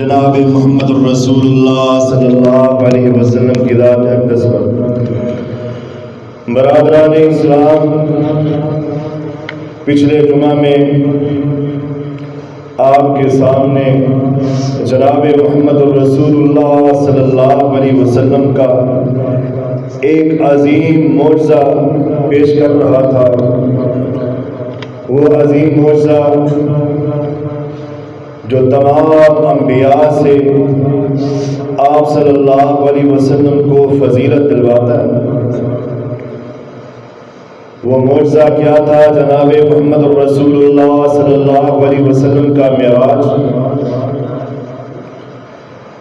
جناب محمد الرسول اللہ صلی اللہ علیہ وسلم کی ذات اقدس پر برادران اسلام، پچھلے جمعہ میں آپ کے سامنے جناب محمد الرسول اللہ صلی اللہ علیہ وسلم کا ایک عظیم معجزہ پیش کر رہا تھا۔ وہ عظیم معجزہ جو تمام انبیاء سے آپ صلی اللہ علیہ وسلم کو فضیلت دلواتا ہے، وہ معجزہ کیا تھا؟ جناب محمد الرسول اللہ صلی اللہ علیہ وسلم کا معراج۔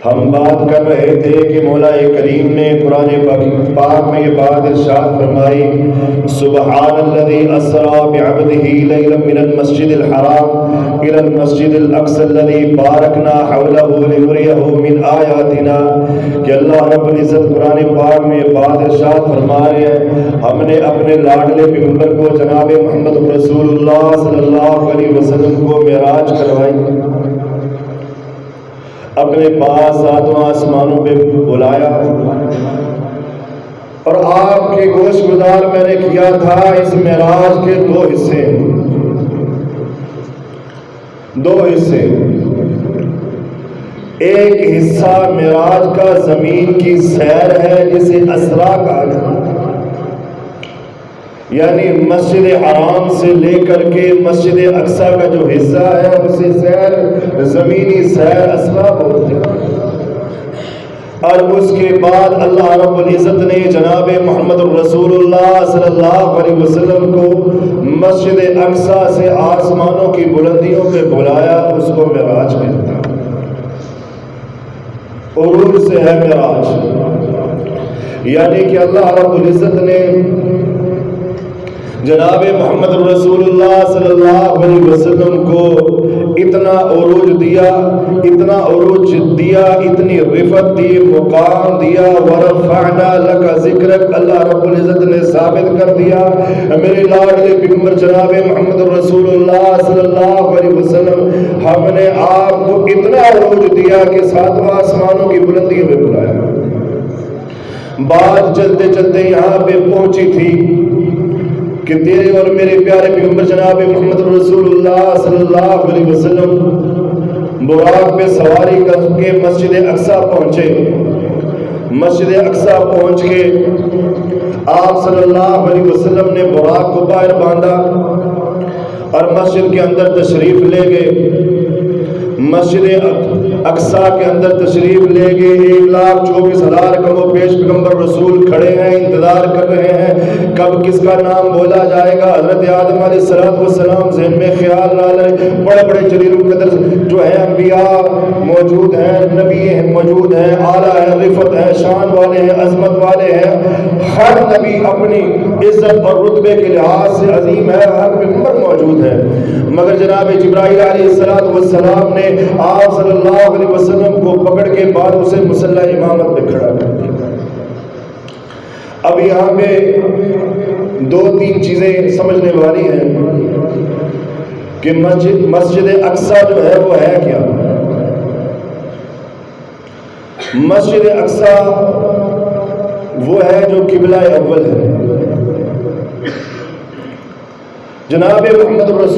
ہم بات کر رہے تھے کہ مولا کریم نے قرآن پاک میں یہ بات ارشاد فرمائی، سبحان الذی اسریٰ بعبدہ لیلا من المسجد الحرام الی المسجد الاقصی الذی بارکنا حولہ لنریہ من آیاتنا، کہ اللہ رب العزت قرآن پاک میں یہ بات ارشاد فرما رہے ہیں، ہم نے اپنے لاڈلے پیغمبر کو جناب محمد رسول اللہ صلی اللہ علیہ وسلم کو معراج کروائی، اپنے پاس ساتواں آسمانوں پہ بلایا، اور آپ کے گوش گزار میں نے کیا تھا اس معراج کے دو حصے ایک حصہ معراج کا زمین کی سیر ہے جسے اسرا کہا جاتا ہے، یعنی مسجد حرام سے لے کر کے مسجد اقصی کا جو حصہ ہے اسے سیر، زمینی سیر اسرا بولتے ہیں۔ اور اس کے بعد اللہ رب العزت نے جناب محمد الرسول اللہ صلی اللہ علیہ وسلم کو مسجد اقصی سے آسمانوں کی بلندیوں پہ بلایا، اس کو معراج کہتے ہیں، عروج سے ہے معراج، یعنی کہ اللہ رب العزت نے جناب محمد رسول اللہ صلی اللہ علیہ وسلم کو اتنا عروج دیا، اتنا عروج دیا، اتنی رفعت دی، مقام دیا، ورفعنا لک ذکرک، اللہ رب العزت نے ثابت کر دیا میرے لاڈلے پیغمبر جناب محمد رسول اللہ صلی اللہ علیہ وسلم، ہم نے آپ کو اتنا عروج دیا کہ ساتواں آسمانوں کی بلندیوں میں بلایا۔ بات چلتے چلتے یہاں پہ پہنچی تھی کہ تیرے اور میرے پیارے پیغمبر جناب محمد رسول اللہ صلی اللہ علیہ وسلم براق پہ سواری کر کے مسجد اقصی پہنچے۔ مسجد اقصی پہنچ کے آپ صلی اللہ علیہ وسلم نے براق کو باہر باندھا اور مسجد کے اندر تشریف لے گئے۔ مسجد اقصی کے اندر تشریف لے گئے، 1,24,000 کم و بیش پیغمبر رسول کھڑے ہیں، انتظار کر رہے ہیں کب کس کا نام بولا جائے گا۔ حضرت آدم علیہ السلام ذہن میں خیال لا رہے، بڑے بڑے جلیل القدر جو ہیں انبیاء موجود ہیں، نبی موجود ہیں، اعلیٰ ہیں، رفعت ہیں، شان والے ہیں، عظمت والے ہیں، ہر نبی اپنی عزت اور رتبے کے لحاظ سے عظیم ہے، ہر پیغمبر موجود ہے، مگر جناب جبرائیل علیہ السلام نے آپ صلی اللہ علیہ وسلم کو پکڑ کے بعد اسے مصلی امامت پہ کھڑا کر دیا۔ اب یہاں پہ دو تین چیزیں سمجھنے والی ہیں کہ مسجد اقصی جو ہے وہ ہے کیا۔ مسجد اقصی وہ ہے جو قبلہ اول ہے۔ جناب محمد رسول